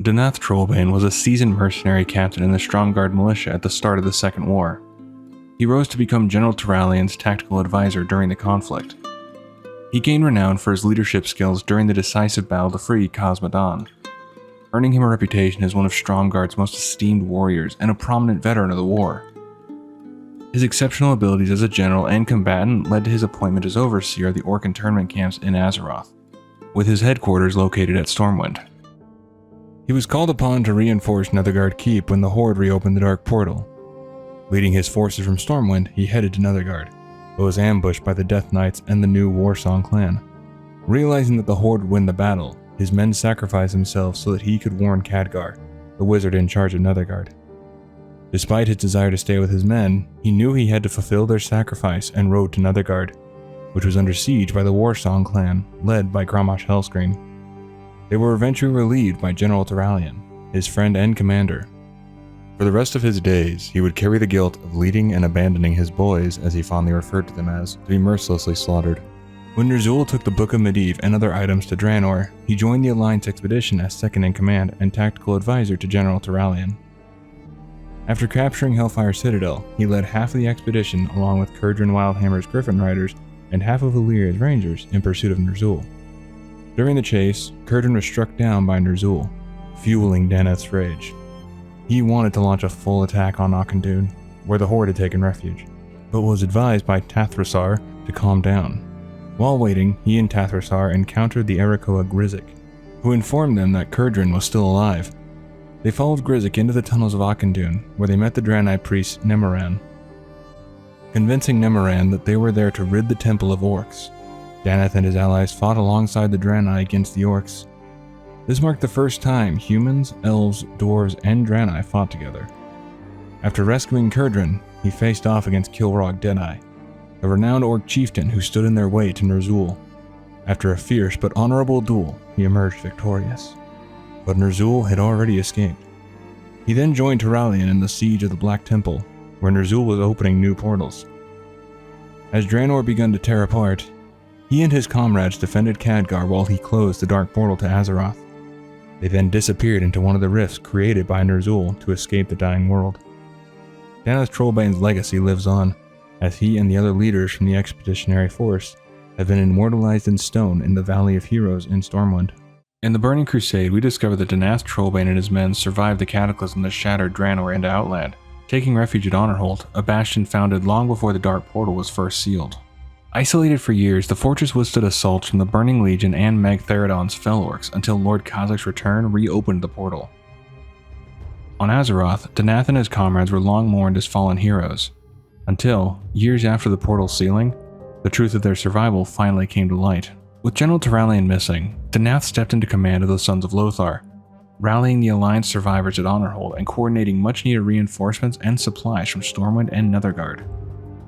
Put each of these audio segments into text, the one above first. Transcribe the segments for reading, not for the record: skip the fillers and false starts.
Danath Trollbane was a seasoned mercenary captain in the Stromgarde militia at the start of the Second War. He rose to become General Turalian's tactical advisor during the conflict. He gained renown for his leadership skills during the decisive battle to free Cosmodan, earning him a reputation as one of Stromgarde's most esteemed warriors and a prominent veteran of the war. His exceptional abilities as a general and combatant led to his appointment as overseer of the Orc internment camps in Azeroth, with his headquarters located at Stormwind. He was called upon to reinforce Nethergard Keep when the Horde reopened the Dark Portal. Leading his forces from Stormwind, he headed to Nethergard, but was ambushed by the Death Knights and the new Warsong clan. Realizing that the Horde would win the battle, his men sacrificed themselves so that he could warn Khadgar, the wizard in charge of Nethergard. Despite his desire to stay with his men, he knew he had to fulfill their sacrifice and rode to Nethergard, which was under siege by the Warsong clan, led by Grommash Hellscream. They were eventually relieved by General Turalian, his friend and commander. For the rest of his days, he would carry the guilt of leading and abandoning his boys, as he fondly referred to them as, to be mercilessly slaughtered. When Ner'zhul took the Book of Medivh and other items to Draenor, he joined the Alliance expedition as second-in-command and tactical advisor to General Turalian. After capturing Hellfire Citadel, he led half of the expedition along with Curdran Wildhammer's Griffin Riders and half of Valyria's Rangers in pursuit of Ner'zhul. During the chase, Curdran was struck down by Ner'zhul, fueling Danath's rage. He wanted to launch a full attack on Auchindoun, where the Horde had taken refuge, but was advised by Tathrasar to calm down. While waiting, he and Tathrasar encountered the Erakoa Grizzak, who informed them that Curdran was still alive. They followed Grizzak into the tunnels of Auchindoun, where they met the Draenei priest Nemoran. Convincing Nemoran that they were there to rid the temple of orcs, Danath and his allies fought alongside the Draenei against the orcs. This marked the first time humans, elves, dwarves, and Draenei fought together. After rescuing Curdran, he faced off against Kilrog Deadeye, a renowned orc chieftain who stood in their way to Ner'zhul. After a fierce but honorable duel, he emerged victorious. But Ner'zhul had already escaped. He then joined Turalian in the siege of the Black Temple, where Ner'zhul was opening new portals. As Draenor began to tear apart, he and his comrades defended Khadgar while he closed the Dark Portal to Azeroth. They then disappeared into one of the rifts created by Ner'zhul to escape the dying world. Danath Trollbane's legacy lives on, as he and the other leaders from the expeditionary force have been immortalized in stone in the Valley of Heroes in Stormwind. In the Burning Crusade, we discover that Danath Trollbane and his men survived the cataclysm that shattered Draenor into Outland, taking refuge at Honorhold, a bastion founded long before the Dark Portal was first sealed. Isolated for years, the fortress withstood assaults from the Burning Legion and Magtheridon's Fel Orcs until Lord Khazak's return reopened the portal. On Azeroth, Danath and his comrades were long mourned as fallen heroes, until, years after the portal's sealing, the truth of their survival finally came to light. With General Turalian missing, Danath stepped into command of the Sons of Lothar, rallying the Alliance survivors at Honorhold and coordinating much-needed reinforcements and supplies from Stormwind and Nethergard.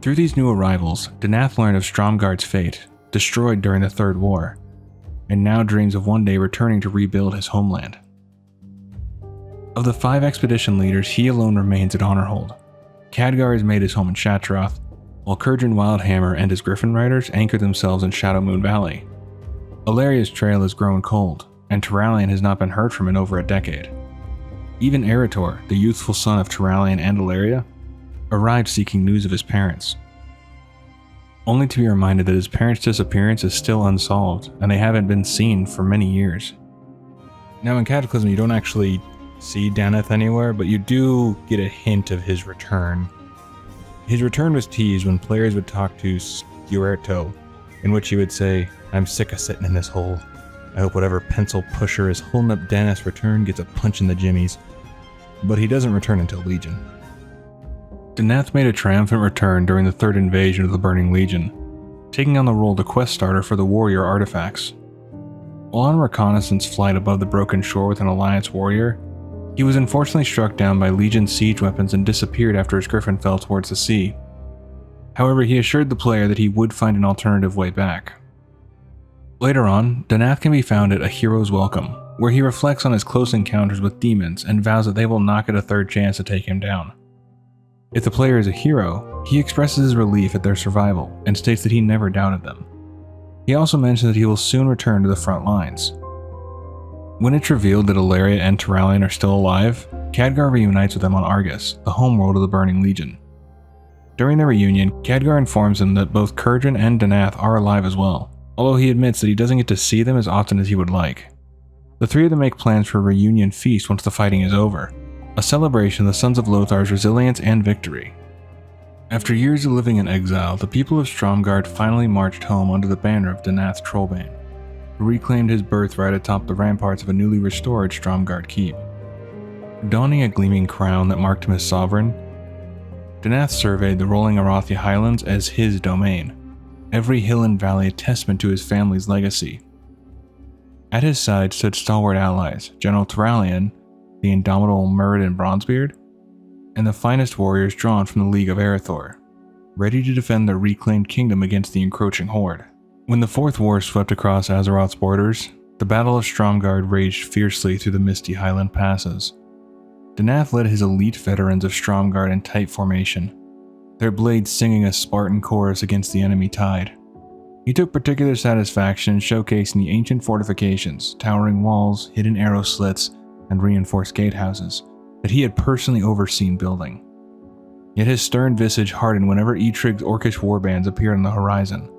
Through these new arrivals, Danath learned of Stromgarde's fate, destroyed during the Third War, and now dreams of one day returning to rebuild his homeland. Of the 5 expedition leaders, he alone remains at Honorhold. Khadgar has made his home in Shattrath, while Curdran Wildhammer and his Griffin Riders anchor themselves in Shadowmoon Valley. Alaria's trail has grown cold, and Turalian has not been heard from in over a decade. Even Eretor, the youthful son of Turalian and Alaria, arrived seeking news of his parents, only to be reminded that his parents' disappearance is still unsolved, and they haven't been seen for many years. Now in Cataclysm you don't actually see Danath anywhere, but you do get a hint of his return. His return was teased when players would talk to Scuerto, in which he would say, "I'm sick of sitting in this hole. I hope whatever pencil pusher is holding up Danath's return gets a punch in the jimmies." But he doesn't return until Legion. Danath made a triumphant return during the 3rd invasion of the Burning Legion, taking on the role of quest starter for the warrior artifacts. While on a reconnaissance flight above the broken shore with an Alliance warrior, he was unfortunately struck down by Legion siege weapons and disappeared after his griffin fell towards the sea. However, he assured the player that he would find an alternative way back. Later on, Danath can be found at A Hero's Welcome, where he reflects on his close encounters with demons and vows that they will not get a third chance to take him down. If the player is a hero, he expresses his relief at their survival and states that he never doubted them. He also mentions that he will soon return to the front lines. When it's revealed that Illyria and Turalyon are still alive, Khadgar reunites with them on Argus, the homeworld of the Burning Legion. During their reunion, Khadgar informs them that both Kurgan and Danath are alive as well, although he admits that he doesn't get to see them as often as he would like. The three of them make plans for a reunion feast once the fighting is over, a celebration of the Sons of Lothar's resilience and victory. After years of living in exile, the people of Stromgarde finally marched home under the banner of Danath Trollbane, who reclaimed his birthright atop the ramparts of a newly restored Stromgarde keep. Donning a gleaming crown that marked him as sovereign, Danath surveyed the rolling Arathi highlands as his domain, every hill and valley a testament to his family's legacy. At his side stood stalwart allies, General Turalyon, the indomitable Muradin Bronzebeard, and the finest warriors drawn from the League of Erethdor, ready to defend their reclaimed kingdom against the encroaching horde. When the Fourth War swept across Azeroth's borders, the Battle of Stromgarde raged fiercely through the misty highland passes. Danath led his elite veterans of Stromgarde in tight formation, their blades singing a Spartan chorus against the enemy tide. He took particular satisfaction in showcasing the ancient fortifications, towering walls, hidden arrow slits, and reinforced gatehouses that he had personally overseen building. Yet his stern visage hardened whenever Eitrig's orcish warbands appeared on the horizon.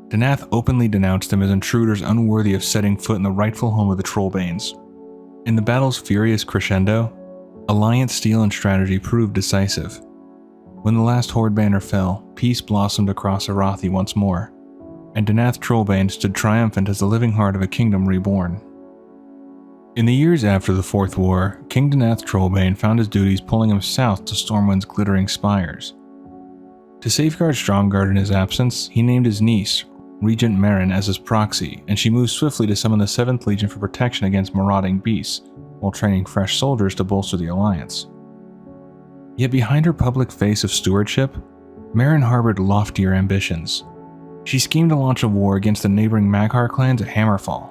Danath openly denounced them as intruders unworthy of setting foot in the rightful home of the Trollbanes. In the battle's furious crescendo, alliance steel and strategy proved decisive. When the last horde banner fell, peace blossomed across Arathi once more, and Danath Trollbane stood triumphant as the living heart of a kingdom reborn. In the years after the Fourth War, King Danath Trollbane found his duties pulling him south to Stormwind's glittering spires. To safeguard Stromgarde in his absence, he named his niece, Regent Meryn, as his proxy, and she moved swiftly to summon the 7th Legion for protection against marauding beasts, while training fresh soldiers to bolster the alliance. Yet behind her public face of stewardship, Meryn harbored loftier ambitions. She schemed to launch a war against the neighboring Maghar clans at Hammerfall,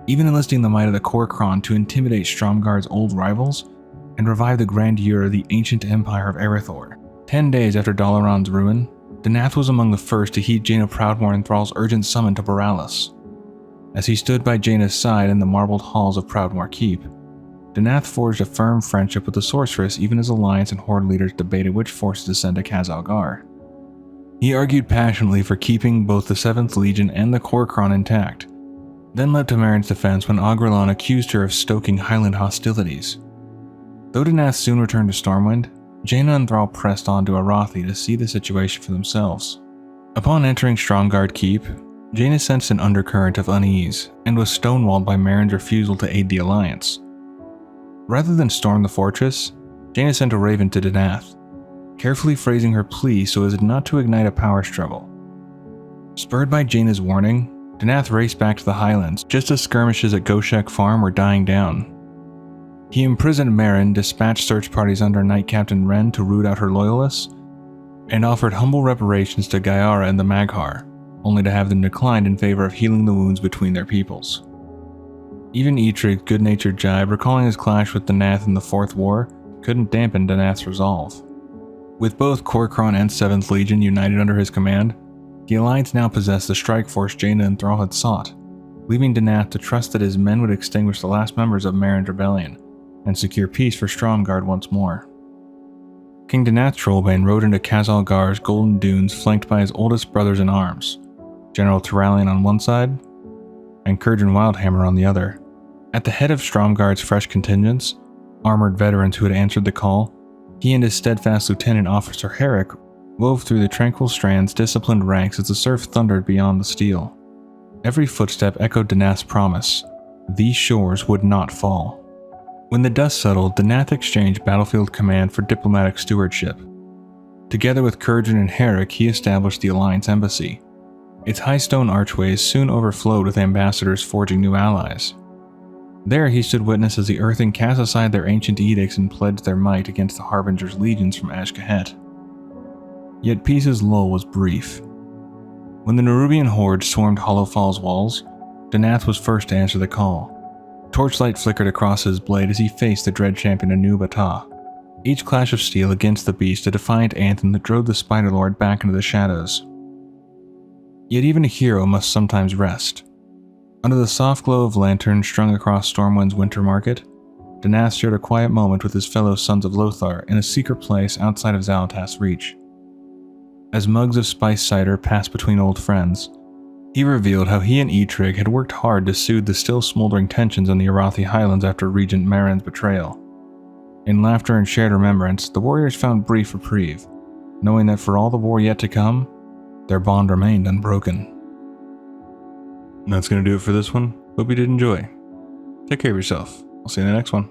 even enlisting the might of the Kor'kron to intimidate Stromgarde's old rivals and revive the grandeur of the ancient empire of Erethdor. 10 days after Dalaran's ruin, Danath was among the first to heed Jaina Proudmoore Thrall's urgent summon to Borealis. As he stood by Jaina's side in the marbled halls of Proudmoore Keep, Danath forged a firm friendship with the sorceress even as Alliance and Horde leaders debated which forces to send to Khazalgar. He argued passionately for keeping both the 7th Legion and the Kor'kron intact, then leapt to Meryn's defense when Agrelon accused her of stoking Highland hostilities. Though Danath soon returned to Stormwind, Jaina and Thrall pressed on to Arathi to see the situation for themselves. Upon entering Stromgarde Keep, Jaina sensed an undercurrent of unease and was stonewalled by Meryn's refusal to aid the Alliance. Rather than storm the fortress, Jaina sent a raven to Danath, carefully phrasing her plea so as not to ignite a power struggle. Spurred by Jaina's warning, Danath raced back to the Highlands just as skirmishes at Goshek Farm were dying down. He imprisoned Meryn, dispatched search parties under Knight Captain Wren to root out her loyalists, and offered humble reparations to Gaiara and the Maghar, only to have them declined in favor of healing the wounds between their peoples. Even Eitrig's good-natured jibe recalling his clash with Danath in the Fourth War couldn't dampen Danath's resolve. With both Kor'kron and 7th Legion united under his command, the Alliance now possessed the strike force Jaina and Thrall had sought, leaving Danath to trust that his men would extinguish the last members of Meryn's rebellion and secure peace for Stromgarde once more. King Danath Trollbane rode into Khazalgar's golden dunes flanked by his oldest brothers-in-arms, General Turalyon on one side, and Kurgan Wildhammer on the other. At the head of Stromgarde's fresh contingents, armored veterans who had answered the call, he and his steadfast lieutenant officer Herrick wove through the tranquil strand's disciplined ranks as the surf thundered beyond the steel. Every footstep echoed Danath's promise: these shores would not fall. When the dust settled, Danath exchanged battlefield command for diplomatic stewardship. Together with Kurgan and Herrick, he established the Alliance Embassy. Its high stone archways soon overflowed with ambassadors forging new allies. There he stood witness as the Earthing cast aside their ancient edicts and pledged their might against the Harbinger's legions from Ashkahet. Yet peace's lull was brief. When the Nerubian horde swarmed Hollow Fall's walls, Danath was first to answer the call. Torchlight flickered across his blade as he faced the dread champion Anub-Atah. Each clash of steel against the beast a defiant anthem that drove the Spider Lord back into the shadows. Yet even a hero must sometimes rest. Under the soft glow of lanterns strung across Stormwind's winter market, Danath shared a quiet moment with his fellow Sons of Lothar in a secret place outside of Xal'atath's reach. As mugs of spiced cider passed between old friends, he revealed how he and Eitrig had worked hard to soothe the still smoldering tensions in the Arathi Highlands after Regent Marin's betrayal. In laughter and shared remembrance, the warriors found brief reprieve, knowing that for all the war yet to come, their bond remained unbroken. And that's going to do it for this one. Hope you did enjoy. Take care of yourself. I'll see you in the next one.